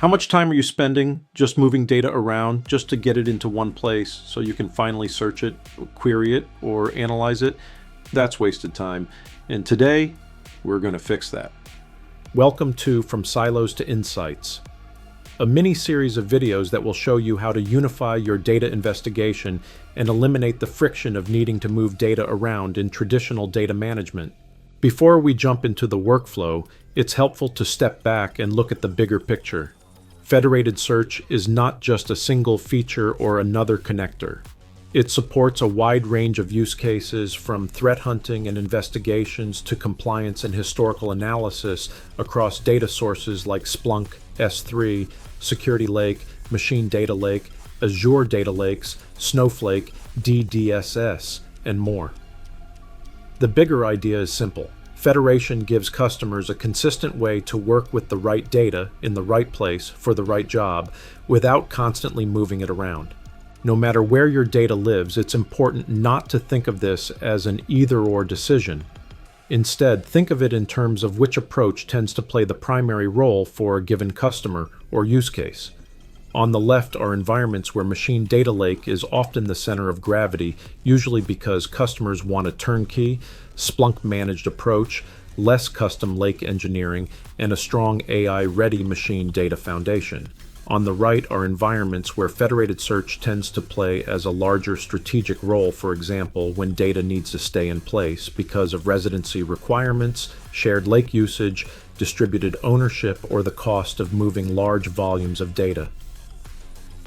How much time are you spending just moving data around just to get it into one place so you can finally search it, query it, or analyze it? That's wasted time. And today, we're going to fix that. Welcome to From Silos to Insights, a mini-series of videos that will show you how to unify your data investigation and eliminate the friction of needing to move data around in traditional data management. Before we jump into the workflow, it's helpful to step back and look at the bigger picture. Federated search is not just a single feature or another connector. It supports a wide range of use cases, from threat hunting and investigations to compliance and historical analysis across data sources like Splunk, S3, Security Lake, Machine Data Lake, Azure Data Lakes, Snowflake, datasets, and more. The bigger idea is simple. Federation gives customers a consistent way to work with the right data in the right place for the right job without constantly moving it around. No matter where your data lives, it's important not to think of this as an either-or decision. Instead, think of it in terms of which approach tends to play the primary role for a given customer or use case. On the left are environments where Machine Data Lake is often the center of gravity, usually because customers want a turnkey, Splunk-Managed approach, less custom lake engineering, and a strong AI-ready machine data foundation. On the right are environments where federated search tends to play as a larger strategic role, for example, when data needs to stay in place because of residency requirements, shared lake usage, distributed ownership, or the cost of moving large volumes of data.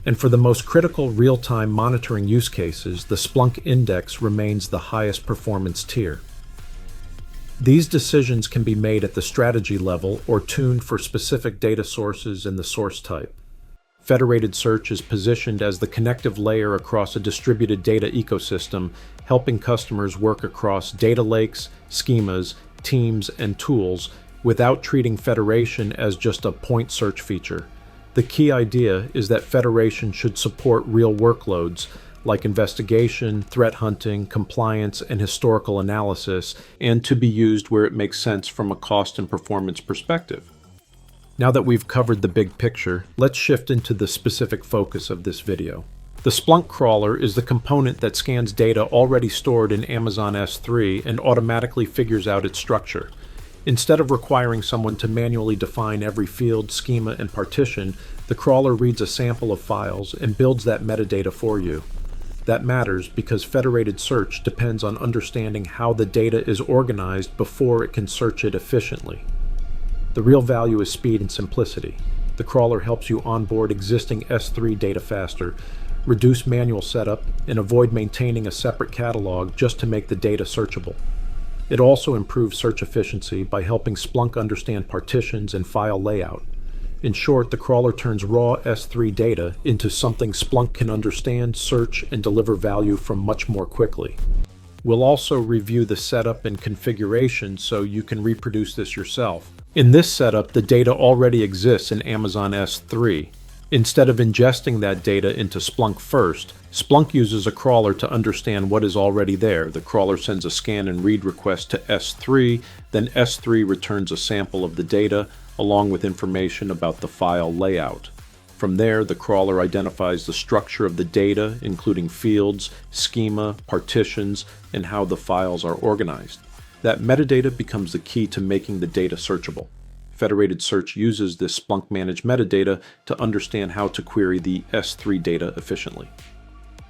And for the most critical real-time monitoring use cases, the Splunk index remains the highest performance tier. These decisions can be made at the strategy level or tuned for specific data sources and the source type. Federated search is positioned as the connective layer across a distributed data ecosystem, helping customers work across data lakes, schemas, teams, and tools without treating federation as just a point search feature. The key idea is that federation should support real workloads like investigation, threat hunting, compliance, and historical analysis, and to be used where it makes sense from a cost and performance perspective. Now that we've covered the big picture, let's shift into the specific focus of this video. The Splunk crawler is the component that scans data already stored in Amazon S3 and automatically figures out its structure. Instead of requiring someone to manually define every field, schema, and partition, the crawler reads a sample of files and builds that metadata for you. That matters because federated search depends on understanding how the data is organized before it can search it efficiently. The real value is speed and simplicity. The crawler helps you onboard existing S3 data faster, reduce manual setup, and avoid maintaining a separate catalog just to make the data searchable. It also improves search efficiency by helping Splunk understand partitions and file layout. In short, the crawler turns raw S3 data into something Splunk can understand, search, and deliver value from much more quickly. We'll also review the setup and configuration so you can reproduce this yourself. In this setup, the data already exists in Amazon S3. Instead of ingesting that data into Splunk first, Splunk uses a crawler to understand what is already there. The crawler sends a scan and read request to S3, then S3 returns a sample of the data, along with information about the file layout. From there, the crawler identifies the structure of the data, including fields, schema, partitions, and how the files are organized. That metadata becomes the key to making the data searchable. Federated search uses this Splunk-Managed metadata to understand how to query the S3 data efficiently.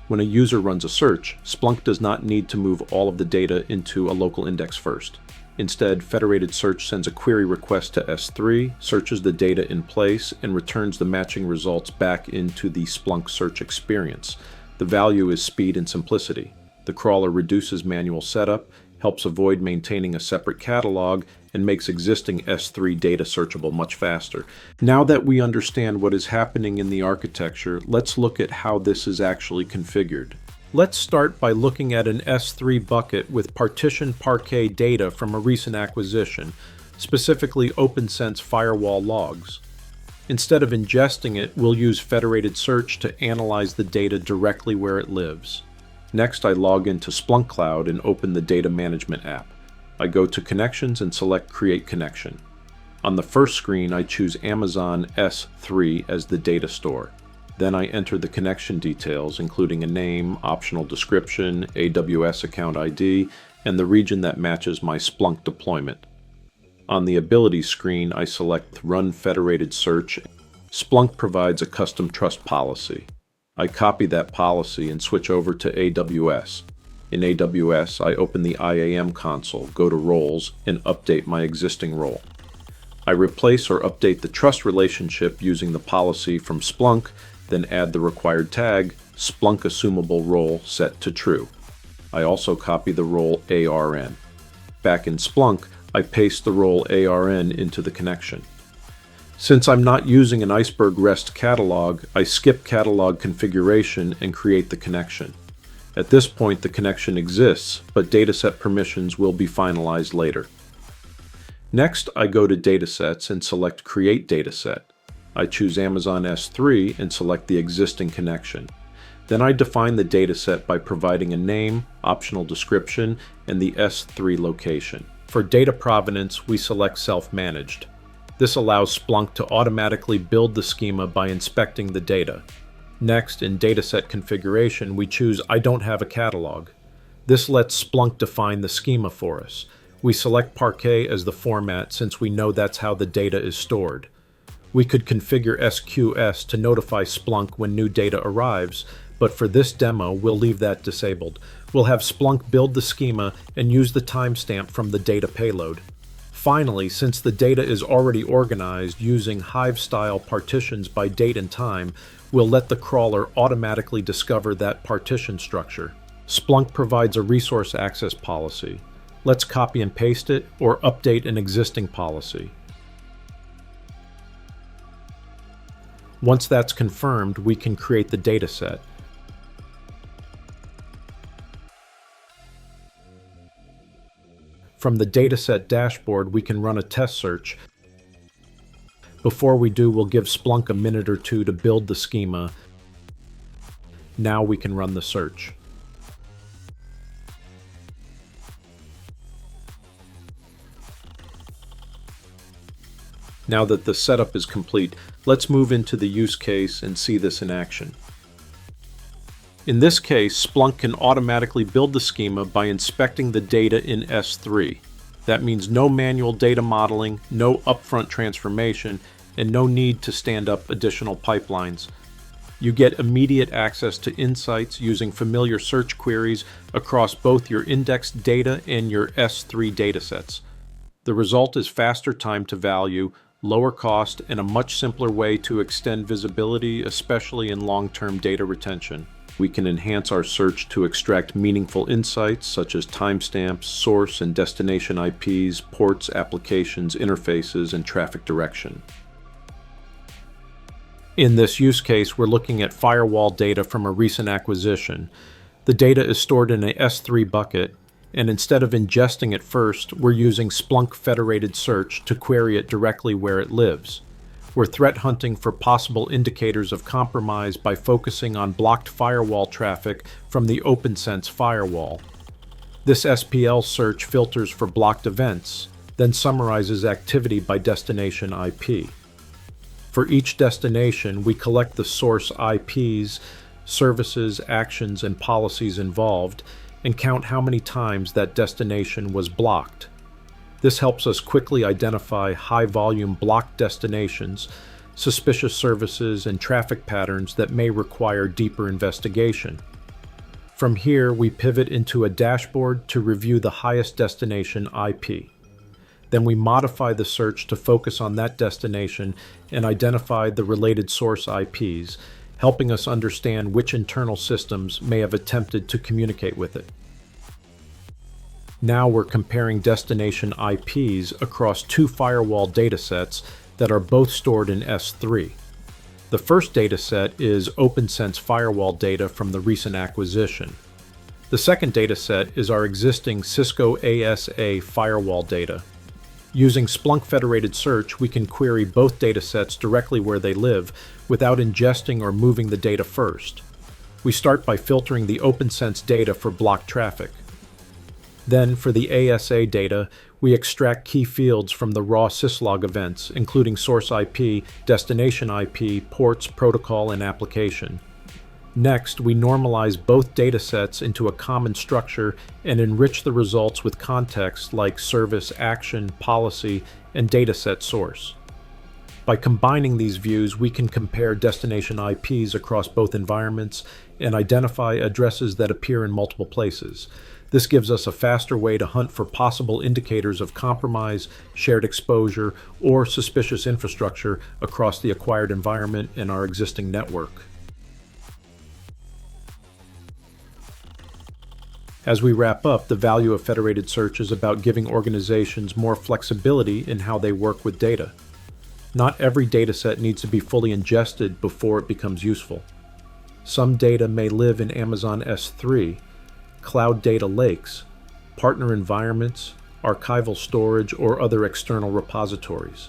When a user runs a search, Splunk does not need to move all of the data into a local index first. Instead, federated search sends a query request to S3, searches the data in place, and returns the matching results back into the Splunk search experience. The value is speed and simplicity. The crawler reduces manual setup, helps avoid maintaining a separate catalog, and makes existing S3 data searchable much faster. Now that we understand what is happening in the architecture, let's look at how this is actually configured. Let's start by looking at an S3 bucket with partition parquet data from a recent acquisition, specifically OpenSense firewall logs. Instead of ingesting it, we'll use federated search to analyze the data directly where it lives. Next, I log into Splunk Cloud and open the data management app. I go to Connections and select Create Connection. On the first screen, I choose Amazon S3 as the data store. Then I enter the connection details, including a name, optional description, AWS account ID, and the region that matches my Splunk deployment. On the Abilities screen, I select Run Federated Search. Splunk provides a custom trust policy. I copy that policy and switch over to AWS. In AWS, I open the IAM console, go to Roles, and update my existing role. I replace or update the trust relationship using the policy from Splunk, then add the required tag, Splunk Assumable Role set to True. I also copy the role ARN. Back in Splunk, I paste the role ARN into the connection. Since I'm not using an Iceberg REST catalog, I skip catalog configuration and create the connection. At this point, the connection exists, but dataset permissions will be finalized later. Next, I go to Datasets and select Create Dataset. I choose Amazon S3 and select the existing connection. Then I define the dataset by providing a name, optional description, and the S3 location. For data provenance, we select Self-Managed. This allows Splunk to automatically build the schema by inspecting the data. Next, in Dataset Configuration, we choose I don't have a catalog. This lets Splunk define the schema for us. We select Parquet as the format since we know that's how the data is stored. We could configure SQS to notify Splunk when new data arrives, but for this demo, we'll leave that disabled. We'll have Splunk build the schema and use the timestamp from the data payload. Finally, since the data is already organized using Hive-style partitions by date and time, we'll let the crawler automatically discover that partition structure. Splunk provides a resource access policy. Let's copy and paste it or update an existing policy. Once that's confirmed, we can create the dataset. From the dataset dashboard, we can run a test search. Before we do, we'll give Splunk a minute or two to build the schema. Now we can run the search. Now that the setup is complete, let's move into the use case and see this in action. In this case, Splunk can automatically build the schema by inspecting the data in S3. That means no manual data modeling, no upfront transformation, and no need to stand up additional pipelines. You get immediate access to insights using familiar search queries across both your indexed data and your S3 datasets. The result is faster time to value, lower cost, and a much simpler way to extend visibility, especially in long-term data retention. We can enhance our search to extract meaningful insights such as timestamps, source and destination IPs, ports, applications, interfaces, and traffic direction. In this use case, we're looking at firewall data from a recent acquisition. The data is stored in a S3 bucket, and instead of ingesting it first, we're using Splunk Federated Search to query it directly where it lives. We're threat hunting for possible indicators of compromise by focusing on blocked firewall traffic from the OpenSense firewall. This SPL search filters for blocked events, then summarizes activity by destination IP. For each destination, we collect the source IPs, services, actions, and policies involved, and count how many times that destination was blocked. This helps us quickly identify high-volume blocked destinations, suspicious services, and traffic patterns that may require deeper investigation. From here, we pivot into a dashboard to review the highest destination IP. Then we modify the search to focus on that destination and identify the related source IPs, helping us understand which internal systems may have attempted to communicate with it. Now we're comparing destination IPs across two firewall datasets that are both stored in S3. The first dataset is OpenSense firewall data from the recent acquisition. The second dataset is our existing Cisco ASA firewall data. Using Splunk Federated Search, we can query both datasets directly where they live without ingesting or moving the data first. We start by filtering the OpenSense data for blocked traffic. Then, for the ASA data, We extract key fields from the raw syslog events, including source IP, destination IP, ports, protocol, and application. Next, we normalize both datasets into a common structure and enrich the results with context like service, action, policy, and dataset source. By combining these views, we can compare destination IPs across both environments and identify addresses that appear in multiple places. This gives us a faster way to hunt for possible indicators of compromise, shared exposure, or suspicious infrastructure across the acquired environment and our existing network. As we wrap up, the value of federated search is about giving organizations more flexibility in how they work with data. Not every dataset needs to be fully ingested before it becomes useful. Some data may live in Amazon S3, cloud data lakes, partner environments, archival storage, or other external repositories.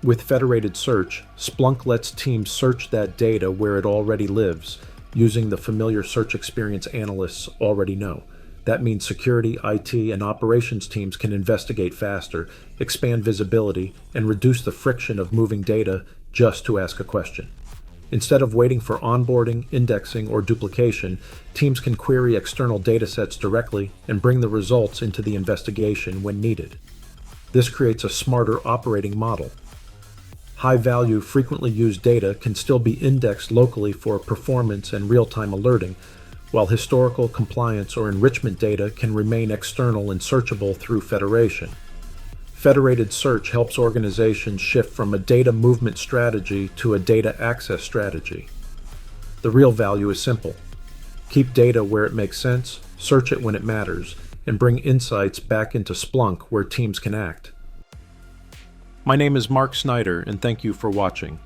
With federated search, Splunk lets teams search that data where it already lives, using the familiar search experience analysts already know. That means security, IT, and operations teams can investigate faster, expand visibility, and reduce the friction of moving data just to ask a question. Instead of waiting for onboarding, indexing, or duplication, teams can query external datasets directly and bring the results into the investigation when needed. This creates a smarter operating model. High-value, frequently used data can still be indexed locally for performance and real-time alerting, while historical, compliance, or enrichment data can remain external and searchable through federation. Federated search helps organizations shift from a data movement strategy to a data access strategy. The real value is simple. Keep data where it makes sense, search it when it matters, and bring insights back into Splunk where teams can act. My name is Mark Snyder, and thank you for watching.